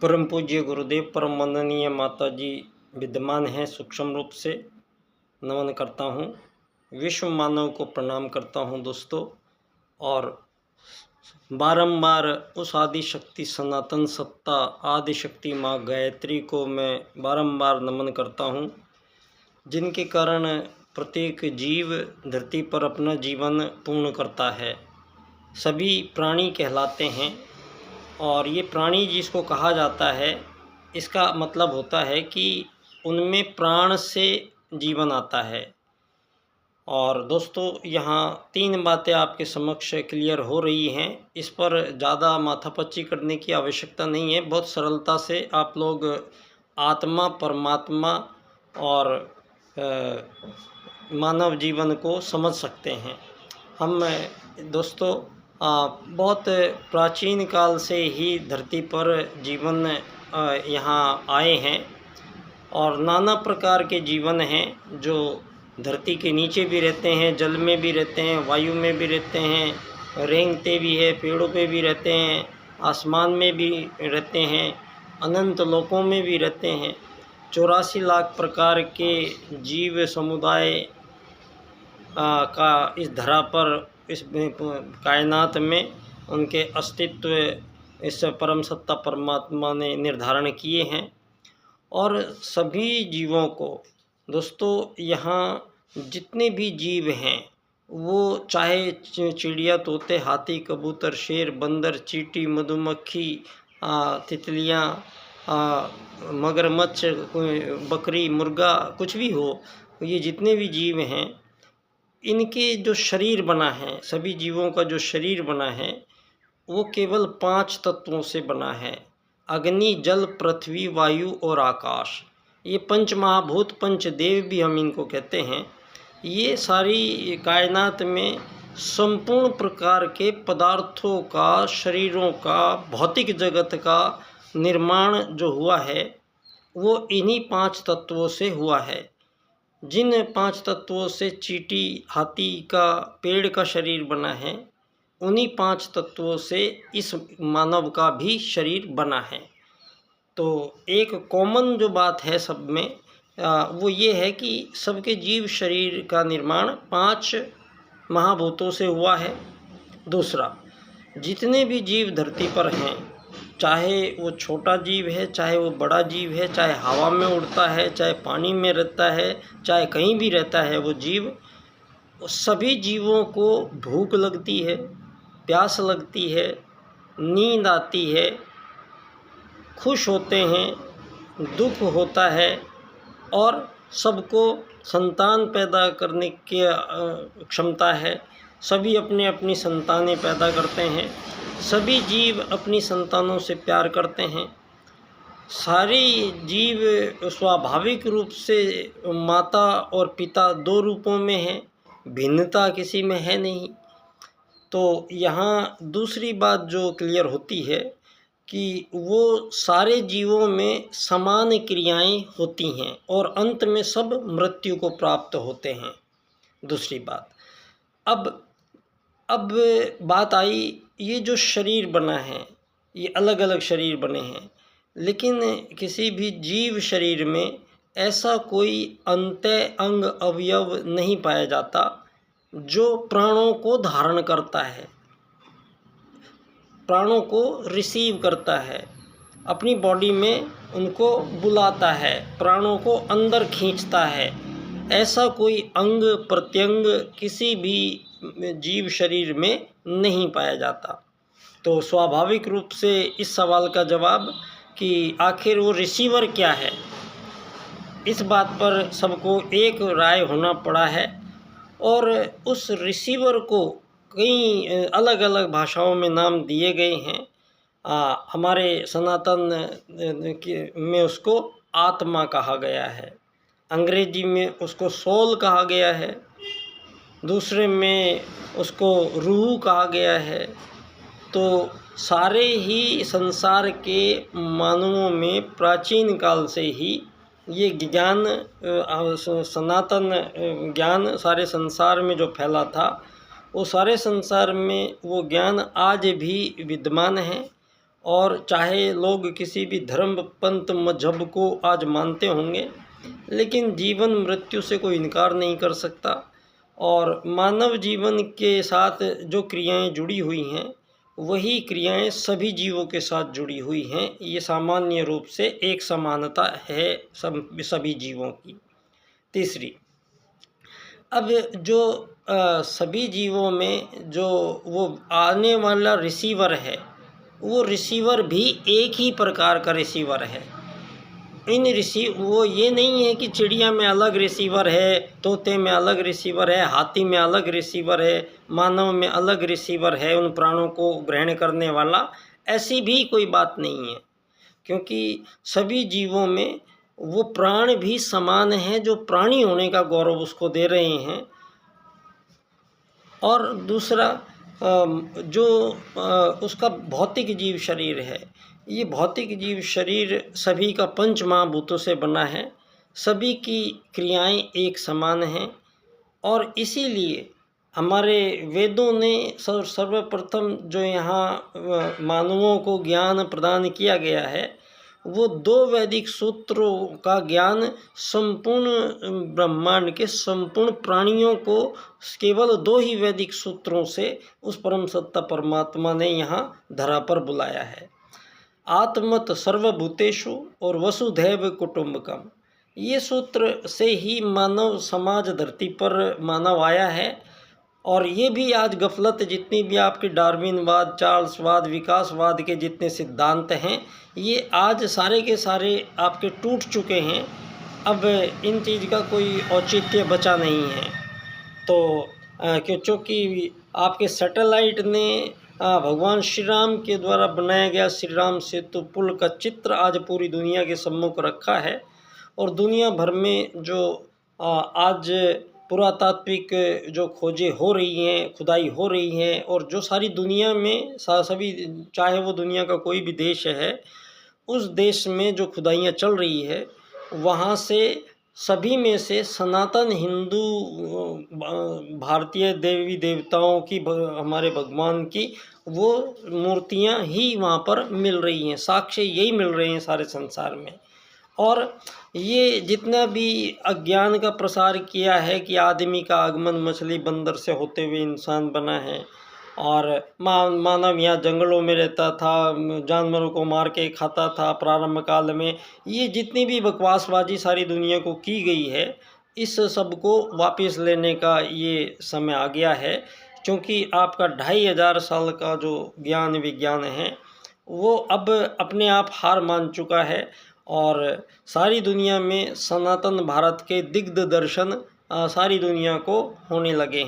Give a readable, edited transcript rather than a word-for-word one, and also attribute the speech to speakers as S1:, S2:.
S1: परम पूज्य गुरुदेव परम वंदनीय माता जी विद्यमान हैं, सूक्ष्म रूप से नमन करता हूँ। विश्व मानव को प्रणाम करता हूँ दोस्तों, और बारंबार उस आदि शक्ति सनातन सत्ता आदि शक्ति माँ गायत्री को मैं बारंबार नमन करता हूँ, जिनके कारण प्रत्येक जीव धरती पर अपना जीवन पूर्ण करता है। सभी प्राणी कहलाते हैं, और ये प्राणी जिसको कहा जाता है, इसका मतलब होता है कि उनमें प्राण से जीवन आता है। और दोस्तों, यहाँ 3 बातें आपके समक्ष क्लियर हो रही हैं। इस पर ज़्यादा माथापच्ची करने की आवश्यकता नहीं है। बहुत सरलता से आप लोग आत्मा, परमात्मा और मानव जीवन को समझ सकते हैं। हम दोस्तों बहुत प्राचीन काल से ही धरती पर जीवन यहाँ आए हैं, और नाना प्रकार के जीवन हैं जो धरती के नीचे भी रहते हैं, जल में भी रहते हैं, वायु में भी रहते हैं, रेंगते भी है, पेड़ों पे भी रहते हैं, आसमान में भी रहते हैं, अनंत लोकों में भी रहते हैं। 84 लाख प्रकार के जीव समुदाय का इस धरा पर, इस कायनात में उनके अस्तित्व इस परम सत्ता परमात्मा ने निर्धारण किए हैं। और सभी जीवों को दोस्तों, यहाँ जितने भी जीव हैं, वो चाहे चिड़िया, तोते, हाथी, कबूतर, शेर, बंदर, चींटी, मधुमक्खी, तितलियाँ, मगरमच्छ, बकरी, मुर्गा, कुछ भी हो, ये जितने भी जीव हैं, इनके जो शरीर बना है, सभी जीवों का जो शरीर बना है, वो केवल 5 तत्वों से बना है। अग्नि, जल, पृथ्वी, वायु और आकाश। ये पंच महाभूत, पंचदेव भी हम इनको कहते हैं। ये सारी कायनात में संपूर्ण प्रकार के पदार्थों का, शरीरों का, भौतिक जगत का निर्माण जो हुआ है, वो इन्हीं 5 तत्वों से हुआ है। जिन 5 तत्वों से चींटी, हाथी का, पेड़ का शरीर बना है, उन्हीं 5 तत्वों से इस मानव का भी शरीर बना है। तो एक कॉमन जो बात है सब में, वो ये है कि सबके जीव शरीर का निर्माण 5 महाभूतों से हुआ है। दूसरा, जितने भी जीव धरती पर हैं, चाहे वो छोटा जीव है, चाहे वो बड़ा जीव है, चाहे हवा में उड़ता है, चाहे पानी में रहता है, चाहे कहीं भी रहता है वो जीव, सभी जीवों को भूख लगती है, प्यास लगती है, नींद आती है, खुश होते हैं, दुख होता है, और सबको संतान पैदा करने की क्षमता है। सभी अपने अपनी संतानें पैदा करते हैं। सभी जीव अपनी संतानों से प्यार करते हैं। सारे जीव स्वाभाविक रूप से माता और पिता 2 रूपों में हैं, भिन्नता किसी में है नहीं। तो यहाँ दूसरी बात जो क्लियर होती है कि वो सारे जीवों में समान क्रियाएं होती हैं, और अंत में सब मृत्यु को प्राप्त होते हैं। दूसरी बात, अब बात आई, ये जो शरीर बना है, ये अलग अलग शरीर बने हैं, लेकिन किसी भी जीव शरीर में ऐसा कोई अंतः अंग अवयव नहीं पाया जाता जो प्राणों को धारण करता है, प्राणों को रिसीव करता है, अपनी बॉडी में उनको बुलाता है, प्राणों को अंदर खींचता है। ऐसा कोई अंग प्रत्यंग किसी भी जीव शरीर में नहीं पाया जाता। तो स्वाभाविक रूप से इस सवाल का जवाब कि आखिर वो रिसीवर क्या है, इस बात पर सबको एक राय होना पड़ा है। और उस रिसीवर को कई अलग अलग भाषाओं में नाम दिए गए हैं। हमारे सनातन में उसको आत्मा कहा गया है, अंग्रेजी में उसको सोल कहा गया है, दूसरे में उसको रूह कहा गया है। तो सारे ही संसार के मानवों में प्राचीन काल से ही ये ज्ञान, सनातन ज्ञान सारे संसार में जो फैला था, वो सारे संसार में वो ज्ञान आज भी विद्यमान है। और चाहे लोग किसी भी धर्म पंथ मजहब को आज मानते होंगे, लेकिन जीवन मृत्यु से कोई इनकार नहीं कर सकता। और मानव जीवन के साथ जो क्रियाएं जुड़ी हुई हैं, वही क्रियाएं सभी जीवों के साथ जुड़ी हुई हैं। ये सामान्य रूप से एक समानता है सभी जीवों की। तीसरी, अब जो सभी जीवों में जो वो आने वाला रिसीवर है, वो रिसीवर भी एक ही प्रकार का रिसीवर है। वो ये नहीं है कि चिड़िया में अलग रिसीवर है, तोते में अलग रिसीवर है, हाथी में अलग रिसीवर है, मानव में अलग रिसीवर है उन प्राणों को ग्रहण करने वाला। ऐसी भी कोई बात नहीं है, क्योंकि सभी जीवों में वो प्राण भी समान हैं जो प्राणी होने का गौरव उसको दे रहे हैं। और दूसरा, जो उसका भौतिक जीव शरीर है, ये भौतिक जीव शरीर सभी का पंच महाभूतों से बना है। सभी की क्रियाएं एक समान हैं, और इसीलिए हमारे वेदों ने सर्वप्रथम जो यहाँ मानवों को ज्ञान प्रदान किया गया है, वो 2 वैदिक सूत्रों का ज्ञान संपूर्ण ब्रह्मांड के संपूर्ण प्राणियों को केवल 2 ही वैदिक सूत्रों से उस परम सत्ता परमात्मा ने यहाँ धरा पर बुलाया है। आत्मत सर्वभूतेषु और वसुधैव कुटुंबकम, ये सूत्र से ही मानव समाज धरती पर मानव आया है। और ये भी आज गफलत, जितनी भी आपके डार्विनवाद, चार्ल्सवाद, विकासवाद के जितने सिद्धांत हैं, ये आज सारे के सारे आपके टूट चुके हैं। अब इन चीज़ का कोई औचित्य बचा नहीं है। तो क्योंकि आपके सैटेलाइट ने भगवान श्री राम के द्वारा बनाया गया श्री राम सेतु पुल का चित्र आज पूरी दुनिया के सम्मुख रखा है, और दुनिया भर में जो आज पुरातात्विक जो खोजें हो रही हैं, खुदाई हो रही हैं, और जो सारी दुनिया में सभी, चाहे वो दुनिया का कोई भी देश है, उस देश में जो खुदाइयाँ चल रही है, वहाँ से सभी में से सनातन हिंदू भारतीय देवी देवताओं की, हमारे भगवान की वो मूर्तियाँ ही वहाँ पर मिल रही हैं। साक्ष्य यही मिल रहे हैं सारे संसार में। और ये जितना भी अज्ञान का प्रसार किया है कि आदमी का आगमन मछली बंदर से होते हुए इंसान बना है, और मानव यहाँ जंगलों में रहता था, जानवरों को मार के खाता था प्रारंभ काल में, ये जितनी भी बकवासबाजी सारी दुनिया को की गई है, इस सब को वापस लेने का ये समय आ गया है। क्योंकि आपका 2500 साल का जो ज्ञान विज्ञान है, वो अब अपने आप हार मान चुका है, और सारी दुनिया में सनातन भारत के दिग्दर्शन सारी दुनिया को होने लगे हैं।